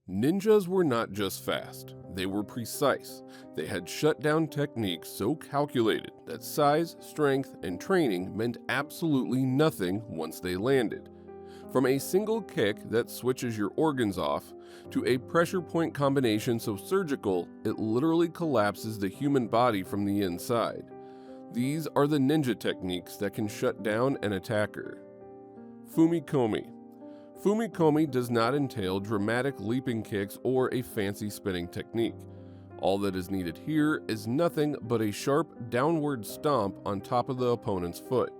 Ninjas were not just fast, they were precise. They had shutdown techniques so calculated that size, strength, and training meant absolutely nothing once they landed. From a single kick that switches your organs off, to a pressure point combination so surgical it literally collapses the human body from the inside. These are the ninja techniques that can shut down an attacker. Fumikomi. Fumikomi does not entail dramatic leaping kicks or a fancy spinning technique. All that is needed here is nothing but a sharp downward stomp on top of the opponent's foot.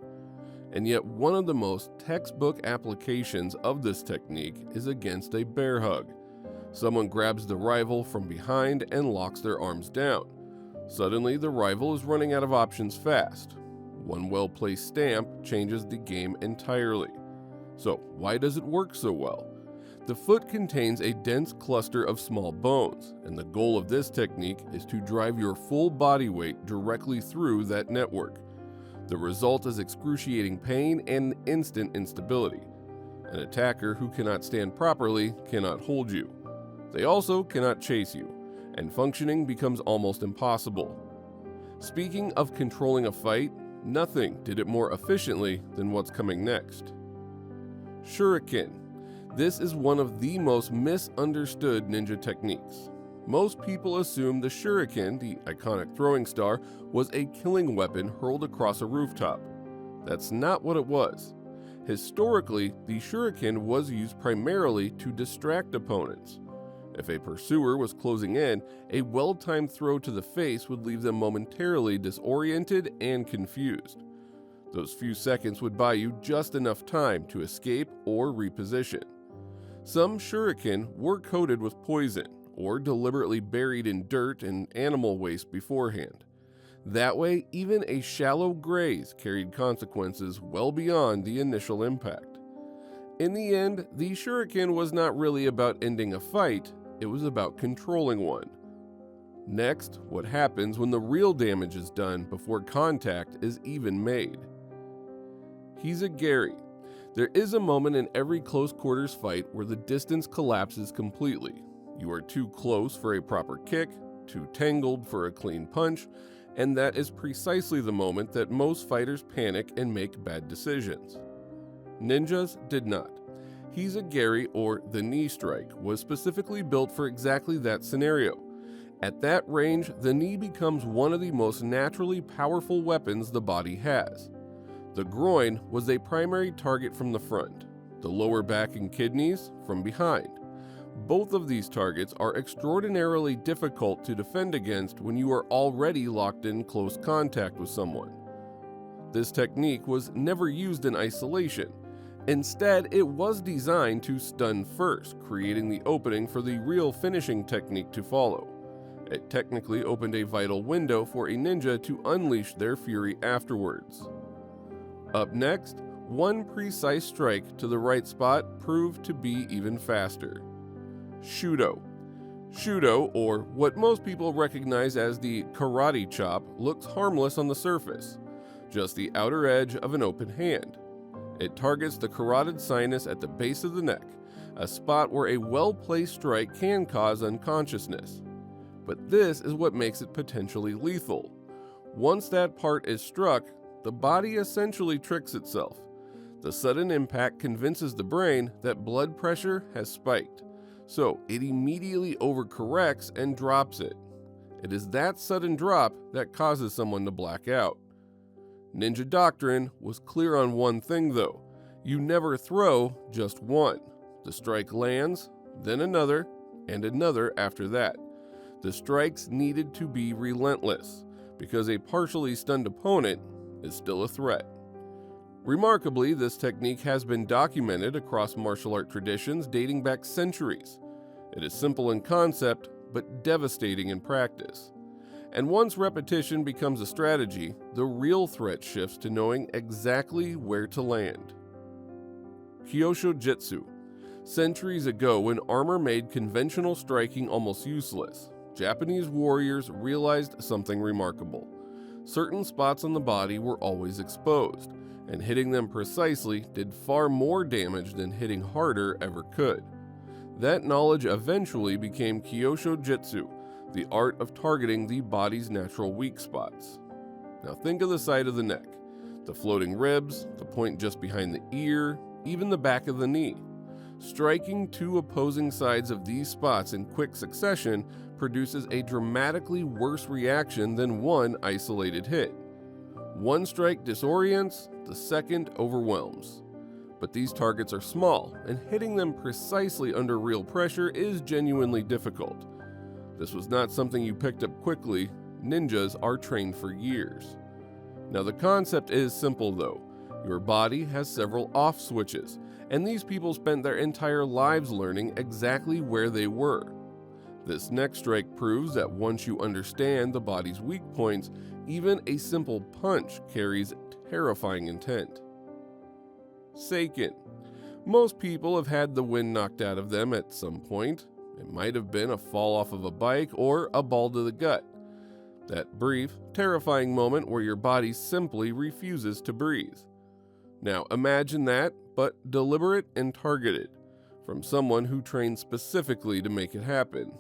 And yet one of the most textbook applications of this technique is against a bear hug. Someone grabs the rival from behind and locks their arms down. Suddenly, the rival is running out of options fast. One well-placed stamp changes the game entirely. So, why does it work so well? The foot contains a dense cluster of small bones, and the goal of this technique is to drive your full body weight directly through that network. The result is excruciating pain and instant instability. An attacker who cannot stand properly cannot hold you. They also cannot chase you, and functioning becomes almost impossible. Speaking of controlling a fight, nothing did it more efficiently than what's coming next. Shuriken. This is one of the most misunderstood ninja techniques. Most people assume the shuriken, the iconic throwing star, was a killing weapon hurled across a rooftop. That's not what it was. Historically, the shuriken was used primarily to distract opponents. If a pursuer was closing in, a well-timed throw to the face would leave them momentarily disoriented and confused. Those few seconds would buy you just enough time to escape or reposition. Some shuriken were coated with poison or deliberately buried in dirt and animal waste beforehand. That way, even a shallow graze carried consequences well beyond the initial impact. In the end, the shuriken was not really about ending a fight, it was about controlling one. Next, what happens when the real damage is done before contact is even made? Hizagiri. There is a moment in every close quarters fight where the distance collapses completely. You are too close for a proper kick, too tangled for a clean punch, and that is precisely the moment that most fighters panic and make bad decisions. Ninjas did not. Hizagiri, or the knee strike, was specifically built for exactly that scenario. At that range, the knee becomes one of the most naturally powerful weapons the body has. The groin was a primary target from the front, the lower back and kidneys from behind. Both of these targets are extraordinarily difficult to defend against when you are already locked in close contact with someone. This technique was never used in isolation. Instead, it was designed to stun first, creating the opening for the real finishing technique to follow. It technically opened a vital window for a ninja to unleash their fury afterwards. Up next, one precise strike to the right spot proved to be even faster. Shudo. Shudo, or what most people recognize as the karate chop, looks harmless on the surface, just the outer edge of an open hand. It targets the carotid sinus at the base of the neck, a spot where a well-placed strike can cause unconsciousness. But this is what makes it potentially lethal. Once that part is struck, the body essentially tricks itself. The sudden impact convinces the brain that blood pressure has spiked, so it immediately overcorrects and drops it. It is that sudden drop that causes someone to black out. Ninja doctrine was clear on one thing though. You never throw just one. The strike lands, then another, and another after that. The strikes needed to be relentless, because a partially stunned opponent is still a threat. Remarkably, this technique has been documented across martial art traditions dating back centuries. It is simple in concept, but devastating in practice. And once repetition becomes a strategy, the real threat shifts to knowing exactly where to land. Kyosho Jitsu. Centuries ago, when armor made conventional striking almost useless, Japanese warriors realized something remarkable. Certain spots on the body were always exposed, and hitting them precisely did far more damage than hitting harder ever could. That knowledge eventually became Kyosho Jitsu, the art of targeting the body's natural weak spots. Now think of the side of the neck, the floating ribs, the point just behind the ear, even the back of the knee. Striking two opposing sides of these spots in quick succession produces a dramatically worse reaction than one isolated hit. One strike disorients, the second overwhelms. But these targets are small, and hitting them precisely under real pressure is genuinely difficult. This was not something you picked up quickly. Ninjas are trained for years. Now the concept is simple though. Your body has several off switches, and these people spent their entire lives learning exactly where they were. This next strike proves that once you understand the body's weak points, even a simple punch carries terrifying intent. Seiken. Most people have had the wind knocked out of them at some point. It might have been a fall off of a bike or a ball to the gut. That brief, terrifying moment where your body simply refuses to breathe. Now imagine that, but deliberate and targeted, from someone who trained specifically to make it happen.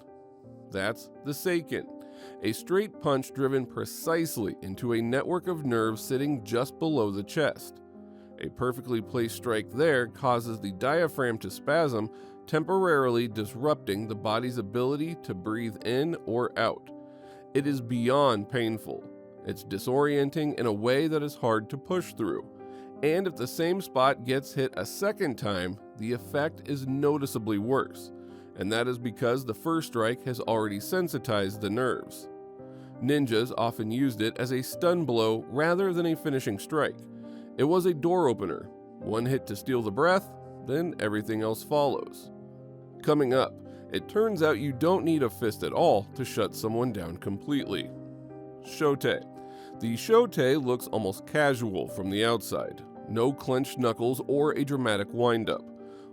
That's the Seiken, a straight punch driven precisely into a network of nerves sitting just below the chest. A perfectly placed strike there causes the diaphragm to spasm, temporarily disrupting the body's ability to breathe in or out. It is beyond painful. It's disorienting in a way that is hard to push through. And if the same spot gets hit a second time, the effect is noticeably worse. And that is because the first strike has already sensitized the nerves. Ninjas often used it as a stun blow rather than a finishing strike. It was a door opener. One hit to steal the breath, then everything else follows. Coming up, it turns out you don't need a fist at all to shut someone down completely. Shote. The shote looks almost casual from the outside. No clenched knuckles or a dramatic windup.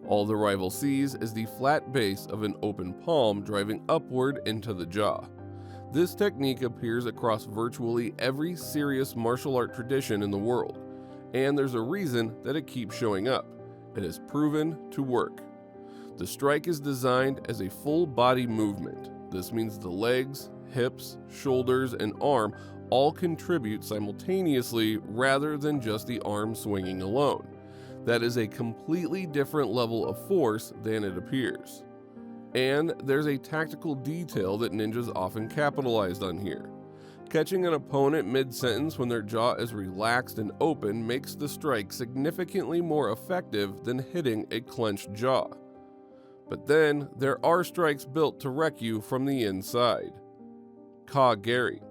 All the rival sees is the flat base of an open palm driving upward into the jaw. This technique appears across virtually every serious martial art tradition in the world, and there's a reason that it keeps showing up. It is proven to work. The strike is designed as a full body movement. This means the legs, hips, shoulders, and arm all contribute simultaneously rather than just the arm swinging alone. That is a completely different level of force than it appears. And there's a tactical detail that ninjas often capitalized on here. Catching an opponent mid-sentence when their jaw is relaxed and open makes the strike significantly more effective than hitting a clenched jaw. But then, there are strikes built to wreck you from the inside. Ka-geri.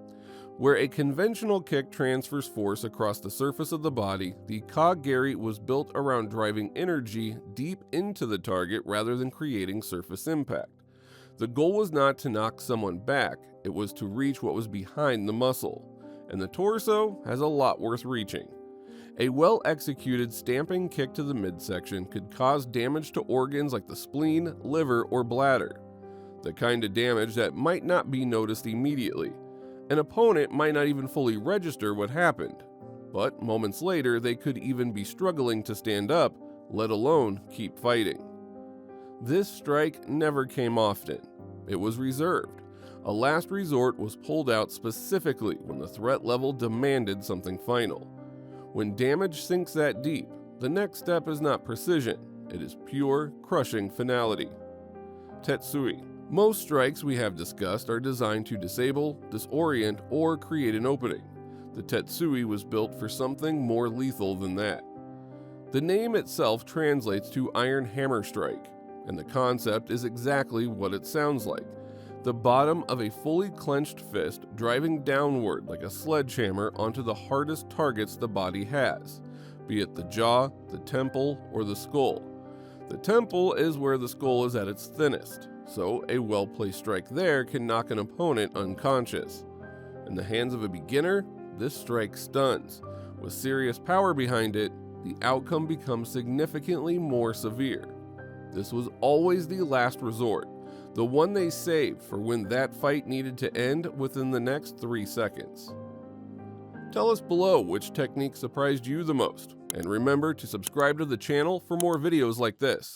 Where a conventional kick transfers force across the surface of the body, the Ka-geri was built around driving energy deep into the target rather than creating surface impact. The goal was not to knock someone back, it was to reach what was behind the muscle, and the torso has a lot worth reaching. A well-executed stamping kick to the midsection could cause damage to organs like the spleen, liver, or bladder. The kind of damage that might not be noticed immediately. An opponent might not even fully register what happened, but moments later they could even be struggling to stand up, let alone keep fighting. This strike never came often. It was reserved. A last resort was pulled out specifically when the threat level demanded something final. When damage sinks that deep, the next step is not precision, it is pure, crushing finality. Tetsui. Most strikes we have discussed are designed to disable, disorient, or create an opening. The Tetsui was built for something more lethal than that. The name itself translates to iron hammer strike, and the concept is exactly what it sounds like. The bottom of a fully clenched fist driving downward like a sledgehammer onto the hardest targets the body has, be it the jaw, the temple, or the skull. The temple is where the skull is at its thinnest, so a well-placed strike there can knock an opponent unconscious. In the hands of a beginner, this strike stuns. With serious power behind it, the outcome becomes significantly more severe. This was always the last resort, the one they saved for when that fight needed to end within the next 3 seconds. Tell us below which technique surprised you the most, and remember to subscribe to the channel for more videos like this.